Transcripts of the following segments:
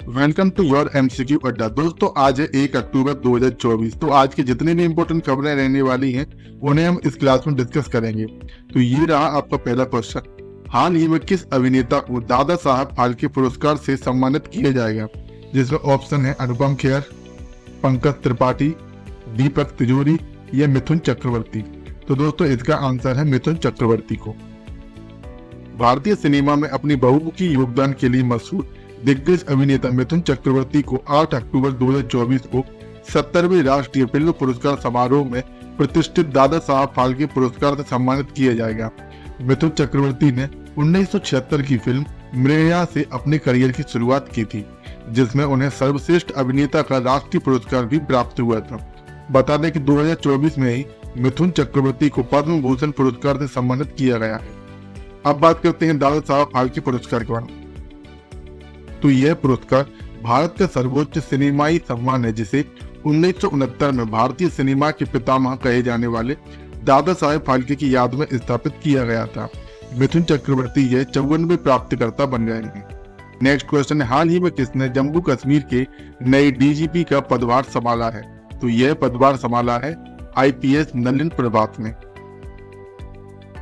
Welcome to your MCQ अड्डा। दोस्तों आज है 1 अक्टूबर 2024। तो आज की जितनी भी इंपॉर्टेंट खबरें रहने वाली हैं उन्हें हम इस क्लास में डिस्कस करेंगे। तो ये रहा आपका पहला क्वेश्चन। हाल ही में किस अभिनेता को दादा साहब फाल्के पुरस्कार से सम्मानित किया जाएगा? जिसमें ऑप्शन है अनुपम खेर, पंकज त्रिपाठी, दीपक तिजोरी या मिथुन चक्रवर्ती। तो दोस्तों इसका आंसर है मिथुन चक्रवर्ती को। भारतीय सिनेमा में अपनी बहुमुखी योगदान के लिए मशहूर दिग्गज अभिनेता मिथुन चक्रवर्ती को 8 अक्टूबर 2024 को 70वें राष्ट्रीय फिल्म पुरस्कार समारोह में प्रतिष्ठित दादा साहब फाल्के पुरस्कार से सम्मानित किया जाएगा। मिथुन चक्रवर्ती ने 1976 की फिल्म मृया से अपने करियर की शुरुआत की थी, जिसमें उन्हें सर्वश्रेष्ठ अभिनेता का राष्ट्रीय पुरस्कार भी प्राप्त हुआ था। बता दें कि 2024 में ही मिथुन चक्रवर्ती को पद्म भूषण पुरस्कार से सम्मानित किया गया है। अब बात करते हैं दादा साहब फाल्के पुरस्कार के बारे में। तो यह पुरस्कार भारत का सर्वोच्च सिनेमाई सम्मान है, जिसे 1969 में भारतीय सिनेमा के पितामह कहे जाने वाले दादा साहेब फाल्के की याद में स्थापित किया गया था। मिथुन चक्रवर्ती यह 54वें प्राप्तकर्ता बन गए हैं। नेक्स्ट क्वेश्चन है, हाल ही में किसने जम्मू कश्मीर के नए डीजीपी का पदभार संभाला है? तो यह पदभार संभाला है आईपीएस नलिन प्रभात ने।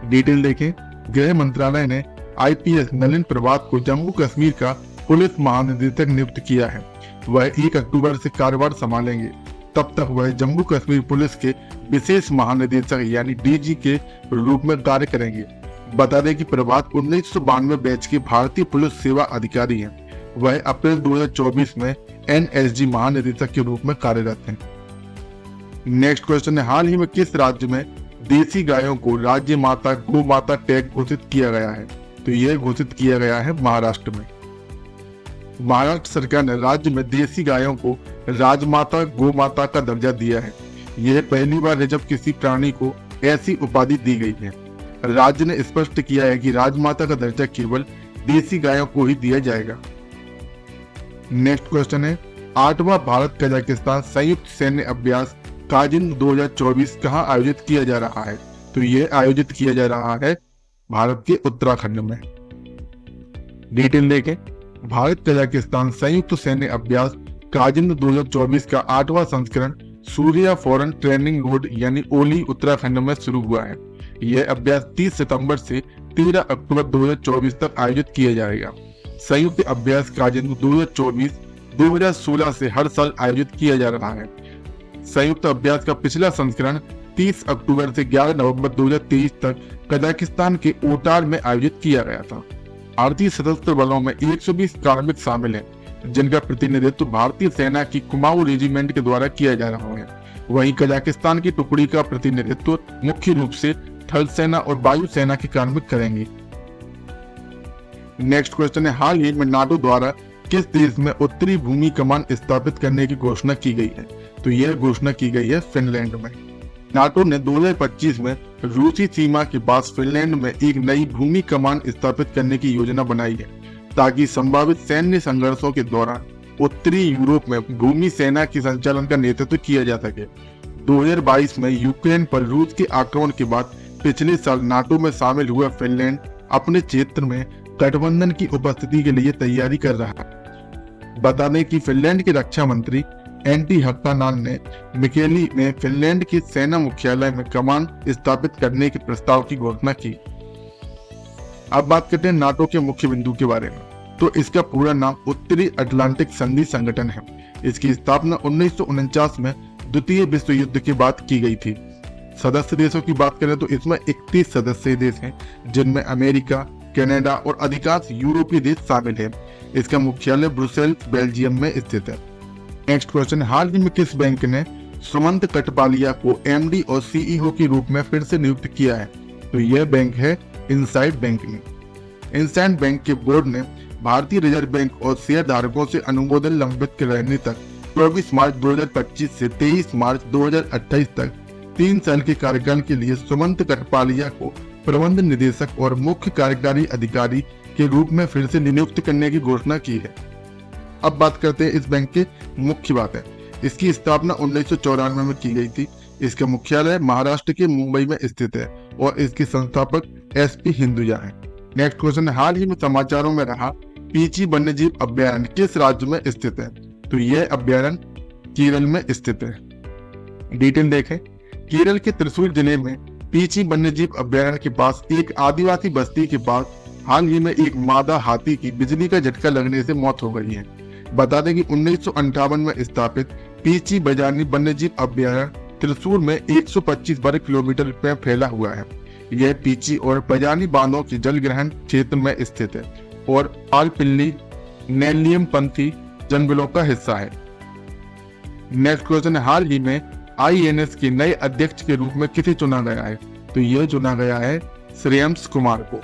डिटेल देखें, गृह मंत्रालय ने आईपीएस नलिन प्रभात को जम्मू कश्मीर का पुलिस महानिदेशक नियुक्त किया है। वह 1 अक्टूबर से कार्यभार संभालेंगे। तब तक वह जम्मू कश्मीर पुलिस के विशेष महानिदेशक यानी डीजी के रूप में कार्य करेंगे। बता दें कि प्रभात 1992 बैच के भारतीय पुलिस सेवा अधिकारी हैं। वह अप्रैल 2024 में एनएसजी महानिदेशक के रूप में कार्यरत हैं। नेक्स्ट क्वेश्चन है, हाल ही में किस राज्य में देसी गायों को राज्य माता गौ माता टैग घोषित किया गया है? तो यह घोषित किया गया है महाराष्ट्र में। महाराष्ट्र सरकार ने राज्य में देसी गायों को राजमाता गौ माता का दर्जा दिया है। यह पहली बार है जब किसी प्राणी को ऐसी उपाधि दी गई है। राज्य ने स्पष्ट किया है कि राजमाता का दर्जा केवल देसी गायों को ही दिया जाएगा। नेक्स्ट क्वेश्चन है, 8वां भारत कजाकिस्तान संयुक्त सैन्य अभ्यास काजिन 2024 कहां आयोजित किया जा रहा है? तो यह आयोजित किया जा रहा है भारत के उत्तराखंड में। डिटेल देखें, भारत कजाकिस्तान संयुक्त सैन्य अभ्यास काजिन 2024 का 8वां संस्करण सूर्या फॉरेन ट्रेनिंग रोड यानी ओली उत्तराखंड में शुरू हुआ है। यह अभ्यास 30 सितंबर से 13 अक्टूबर 2024 तक आयोजित किया जाएगा। संयुक्त अभ्यास काजिन 2024 2016 से हर साल आयोजित किया जा रहा है। संयुक्त अभ्यास का पिछला संस्करण 30 अक्टूबर से 11 नवंबर 2023 तक कजाकिस्तान के ओटार में आयोजित किया गया था। भारतीय सशस्त्र बलों में 120 कार्मिक शामिल हैं, जिनका प्रतिनिधित्व भारतीय सेना की कुमाऊं रेजिमेंट के द्वारा किया जा रहा है। वहीं कजाकिस्तान की टुकड़ी का प्रतिनिधित्व मुख्य रूप से थल सेना और वायु सेना के कार्मिक करेंगे। नेक्स्ट क्वेश्चन है, हाल ही में नाटो द्वारा किस देश में उत्तरी भूमि कमान स्थापित करने की घोषणा की गई है? तो यह घोषणा की गई है फिनलैंड में। नाटो ने 2025 में रूसी सीमा के पास फिनलैंड में एक नई भूमि कमान स्थापित करने की योजना बनाई है, ताकि संभावित सैन्य संघर्षों के दौरान उत्तरी यूरोप में भूमि सेना के संचालन का नेतृत्व किया जा सके। 2022 में यूक्रेन पर रूस के आक्रमण के बाद पिछले साल नाटो में शामिल हुआ फिनलैंड अपने क्षेत्र में गठबंधन की उपस्थिति के लिए तैयारी कर रहा है। बता दें कि फिनलैंड के रक्षा मंत्री एंटी हक्कानान ने मिकेली में फिनलैंड के सेना मुख्यालय में कमान स्थापित करने के प्रस्ताव की घोषणा की। अब बात करते हैं नाटो के मुख्य बिंदु के बारे में। तो इसका पूरा नाम उत्तरी अटलांटिक संधि संगठन है। इसकी स्थापना 1949 में द्वितीय विश्व युद्ध के बाद की गई थी। सदस्य देशों की बात करें तो इसमें 31 सदस्य देश हैं, जिनमें अमेरिका, कनाडा और अधिकांश यूरोपीय देश शामिल है। इसका मुख्यालय ब्रुसेल्स बेल्जियम में स्थित है। नेक्स्ट क्वेश्चन, हाल ही में किस बैंक ने सुमंत कटपालिया को एमडी और सीईओ के रूप में फिर से नियुक्त किया है? तो यह बैंक है इनसाइड बैंक ने। इनसाइड बैंक के बोर्ड ने भारतीय रिजर्व बैंक और शेयर धारकों से अनुमोदन लंबित रहने तक 24 मार्च 2025 से 23 मार्च 2028 तक 3 साल के कार्यकाल के लिए सुमंत कटपालिया को प्रबंध निदेशक और मुख्य कार्यकारी अधिकारी के रूप में फिर से नियुक्त करने की घोषणा की है। अब बात करते हैं इस बैंक के मुख्य बातें। इसकी स्थापना 1994 में की गई थी। इसका मुख्यालय महाराष्ट्र के मुंबई में स्थित है और इसके संस्थापक एसपी हिंदुजा हैं। नेक्स्ट क्वेश्चन, हाल ही में समाचारों में रहा पीची वन्यजीव अभ्यारण्य किस राज्य में स्थित है? तो यह अभ्यारण्य केरल में स्थित है। डिटेल देखें, केरल के त्रिशूर जिले में पीची वन्यजीव अभ्यारण्य के पास एक आदिवासी बस्ती के पास हाल ही में एक मादा हाथी की बिजली का झटका लगने से मौत हो गई है। बता दें कि 1958 में स्थापित पीची बजानी वन्यजीव अभ्यारण्य त्रिशूर में 125 वर्ग किलोमीटर में फैला हुआ है। यह पीची और बजानी बांधों के जल ग्रहण क्षेत्र में स्थित है और आलपिल्ली नेलियम पंथी जंगलों का हिस्सा है। नेक्स्ट क्वेश्चन है, हाल ही में INS के नए अध्यक्ष के रूप में किसे चुना गया है? तो यह चुना गया है श्रेयस कुमार को।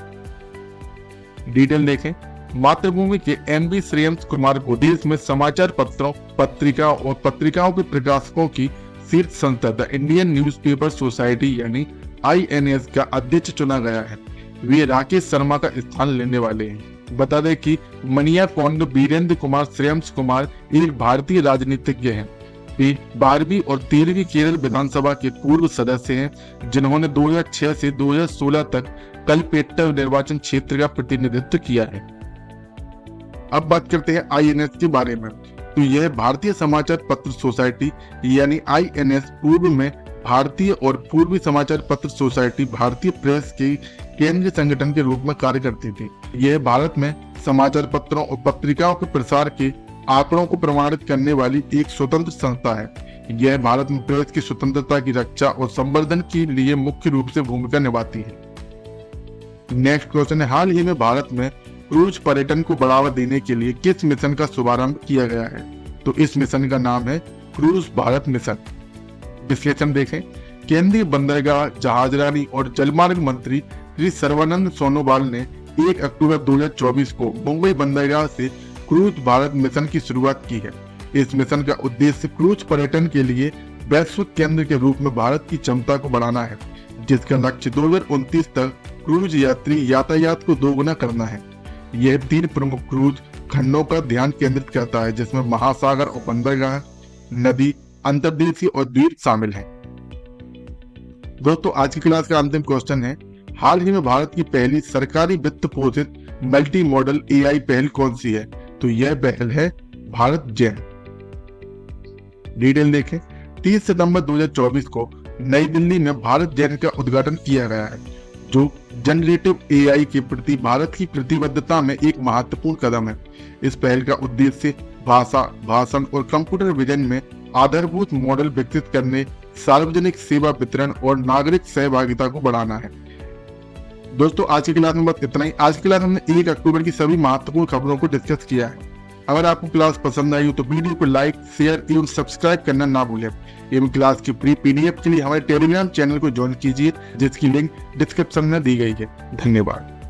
डिटेल देखें, मातृभूमि के MB श्रेयस कुमार को देश में समाचार पत्रों, पत्रिकाओं और पत्रिकाओं के प्रकाशकों की शीर्ष संस्था द इंडियन न्यूज़पेपर सोसाइटी यानी INS का अध्यक्ष चुना गया है। वे राकेश शर्मा का स्थान लेने वाले हैं। बता दें कि मनियाकोंड वीरेंद्र कुमार श्रेयस कुमार एक भारतीय राजनीतिज्ञ हैं। वे 12वीं और 13वीं केरल विधानसभा के पूर्व सदस्य हैं, जिन्होंने 2006 से 2016 तक कलपेट्टा निर्वाचन क्षेत्र का प्रतिनिधित्व किया है। अब बात करते हैं INS के बारे में। तो यह भारतीय समाचार पत्र सोसाइटी यानी INS पूर्व में भारतीय और पूर्वी समाचार पत्र सोसाइटी भारतीय प्रेस के केंद्रीय संगठन के रूप में कार्य करती थी। यह भारत में समाचार पत्रों और पत्रिकाओं के प्रसार के आंकड़ों को प्रमाणित करने वाली एक स्वतंत्र संस्था है। यह भारत में प्रेस की स्वतंत्रता की रक्षा और संवर्धन के लिए मुख्य रूप से भूमिका निभाती है। नेक्स्ट क्वेश्चन है, हाल ही में भारत में क्रूज पर्यटन को बढ़ावा देने के लिए किस मिशन का शुभारंभ किया गया है? तो इस मिशन का नाम है क्रूज भारत मिशन। विश्लेषण देखें, केंद्रीय बंदरगाह, जहाजरानी और जलमार्ग मंत्री श्री सर्बानंद सोनोवाल ने 1 अक्टूबर 2024 को मुंबई बंदरगाह से क्रूज भारत मिशन की शुरुआत की है। इस मिशन का उद्देश्य क्रूज पर्यटन के लिए वैश्विक केंद्र के रूप में भारत की क्षमता को बढ़ाना है, जिसका लक्ष्य 2029 तक क्रूज यात्री यातायात को दोगुना करना है। यह 3 प्रमुख क्रूज खंडों का ध्यान केंद्रित करता है, जिसमें महासागर और बंदरगाह, नदी, अंतर्देशीय और द्वीप शामिल हैं। दोस्तों, आज की क्लास का अंतिम क्वेश्चन है, हाल ही में भारत की पहली सरकारी वित्त पोषित मल्टी मॉडल AI पहल कौन सी है? तो यह पहल है भारत जेन। डिटेल देखें, 30 सितंबर 2024 को नई दिल्ली में भारत जेन का उद्घाटन किया गया है, जो जनरेटिव AI के प्रति भारत की प्रतिबद्धता में एक महत्वपूर्ण कदम है। इस पहल का उद्देश्य भाषा, भाषण और कंप्यूटर विजन में आधारभूत मॉडल विकसित करने, सार्वजनिक सेवा वितरण और नागरिक सहभागिता को बढ़ाना है। दोस्तों, आज की क्लास में बस इतना ही। आज की क्लास में हमने 1 अक्टूबर की सभी महत्वपूर्ण खबरों को डिस्कस किया है। अगर आपको क्लास पसंद आई हो तो वीडियो को लाइक, शेयर एवं सब्सक्राइब करना ना भूलें। एवं क्लास की प्री PDF के लिए हमारे टेलीग्राम चैनल को ज्वाइन कीजिए, जिसकी लिंक डिस्क्रिप्शन में दी गई है। धन्यवाद।